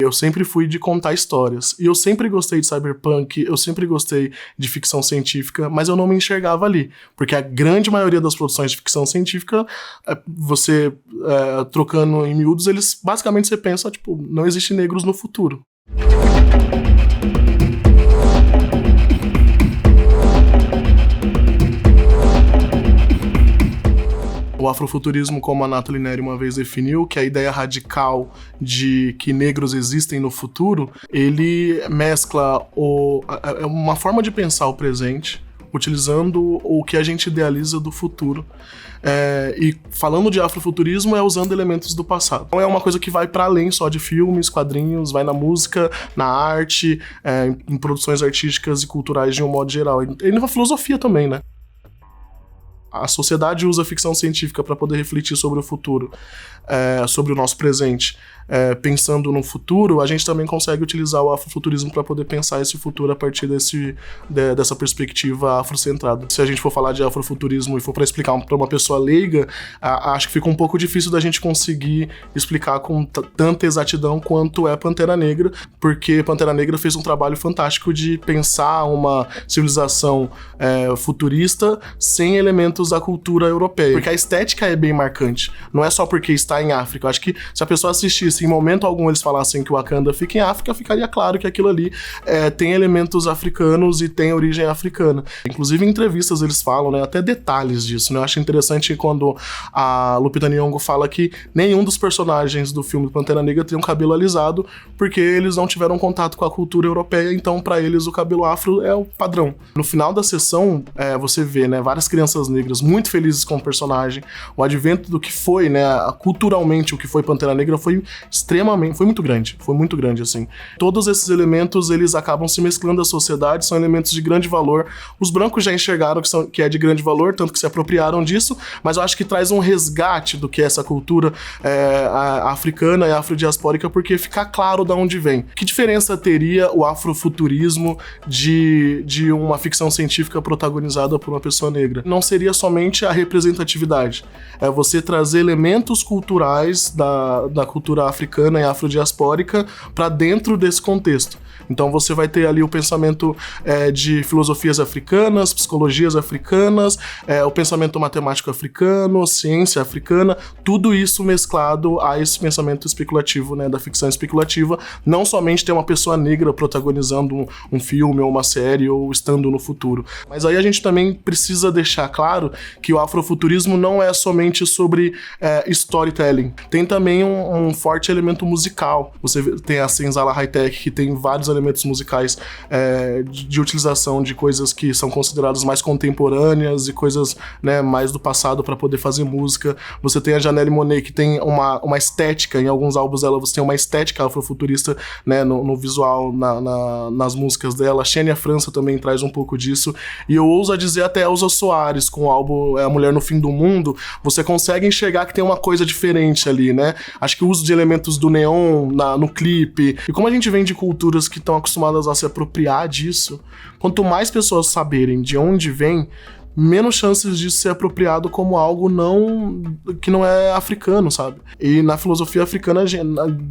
Eu sempre fui de contar histórias. E eu sempre gostei de cyberpunk, eu sempre gostei de ficção científica, mas eu não me enxergava ali. Porque a grande maioria das produções de ficção científica, você trocando em miúdos, eles basicamente você pensa, tipo, não existe negros no futuro. O afrofuturismo, como a Nathalie Neri uma vez definiu, que é a ideia radical de que negros existem no futuro, ele mescla uma forma de pensar o presente, utilizando o que a gente idealiza do futuro. E falando de afrofuturismo é usando elementos do passado. Então é uma coisa que vai para além só de filmes, quadrinhos, vai na música, na arte, em produções artísticas e culturais de um modo geral. E na filosofia também, né? A sociedade usa a ficção científica para poder refletir sobre o futuro, sobre o nosso presente. Pensando no futuro, a gente também consegue utilizar o afrofuturismo para poder pensar esse futuro a partir dessa perspectiva afrocentrada. Se a gente for falar de afrofuturismo e for para explicar para uma pessoa leiga, acho que fica um pouco difícil da gente conseguir explicar com tanta exatidão quanto é Pantera Negra, porque Pantera Negra fez um trabalho fantástico de pensar uma civilização futurista sem elementos da cultura europeia. Porque a estética é bem marcante, não é só porque está em África. Eu acho que se a pessoa assistisse, em momento algum eles falassem que o Wakanda fica em África, ficaria claro que aquilo ali tem elementos africanos e tem origem africana. Inclusive em entrevistas eles falam, né, até detalhes disso, né? Eu acho interessante quando a Lupita Nyong'o fala que nenhum dos personagens do filme Pantera Negra tem um cabelo alisado, porque eles não tiveram contato com a cultura europeia, então para eles o cabelo afro é o padrão. No final da sessão, você vê, né, várias crianças negras muito felizes com o personagem. O advento do que foi, né, culturalmente o que foi Pantera Negra foi muito grande, assim. Todos esses elementos, eles acabam se mesclando à sociedade, são elementos de grande valor. Os brancos já enxergaram que é de grande valor, tanto que se apropriaram disso, mas eu acho que traz um resgate do que é essa cultura africana e afrodiaspórica, porque fica claro de onde vem. Que diferença teria o afrofuturismo de uma ficção científica protagonizada por uma pessoa negra? Não seria somente a representatividade, é você trazer elementos culturais da cultura africana e afrodiaspórica para dentro desse contexto. Então você vai ter ali o pensamento de filosofias africanas, psicologias africanas, o pensamento matemático africano, ciência africana, tudo isso mesclado a esse pensamento especulativo, né, da ficção especulativa, não somente ter uma pessoa negra protagonizando um filme ou uma série ou estando no futuro. Mas aí a gente também precisa deixar claro que o afrofuturismo não é somente sobre storytelling, tem também um forte elemento musical. Você tem a Senzala High-Tech, que tem vários elementos musicais de utilização de coisas que são consideradas mais contemporâneas e coisas, né, mais do passado para poder fazer música. Você tem a Janelle Monáe, que tem uma estética, em alguns álbuns dela você tem uma estética afrofuturista, né, no visual, nas músicas dela. A Xenia França também traz um pouco disso, e eu ouso dizer até a Elza Soares, com o álbum A Mulher no Fim do Mundo, você consegue enxergar que tem uma coisa diferente ali, né? Acho que o uso de elementos do neon no clipe, e como a gente vem de culturas que estão acostumadas a se apropriar disso, quanto mais pessoas saberem de onde vem, menos chances de ser apropriado como algo que não é africano, sabe? E na filosofia africana,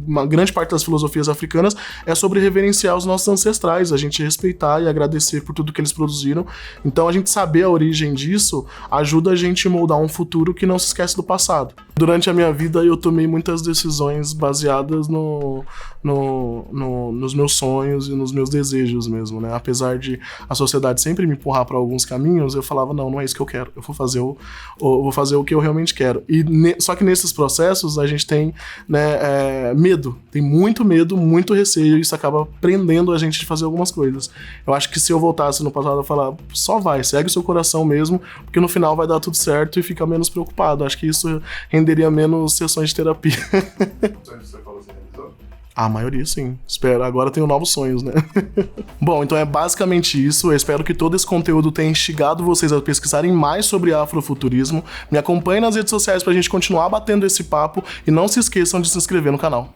uma grande parte das filosofias africanas é sobre reverenciar os nossos ancestrais, a gente respeitar e agradecer por tudo que eles produziram. Então a gente saber a origem disso ajuda a gente a moldar um futuro que não se esquece do passado. Durante a minha vida eu tomei muitas decisões baseadas nos meus sonhos e nos meus desejos mesmo, né? Apesar de a sociedade sempre me empurrar para alguns caminhos, eu falava, não é isso que eu quero, eu vou fazer o que eu realmente quero. Só que nesses processos a gente tem, né, medo, tem muito medo, muito receio, e isso acaba prendendo a gente de fazer algumas coisas. Eu acho que se eu voltasse no passado, eu falar, só vai, segue o seu coração mesmo, porque no final vai dar tudo certo e fica menos preocupado. Acho que isso renderia menos sessões de terapia. A maioria, sim. Espero. Agora tenho novos sonhos, né? Bom, então é basicamente isso. Eu espero que todo esse conteúdo tenha instigado vocês a pesquisarem mais sobre afrofuturismo. Me acompanhem nas redes sociais pra gente continuar batendo esse papo e não se esqueçam de se inscrever no canal.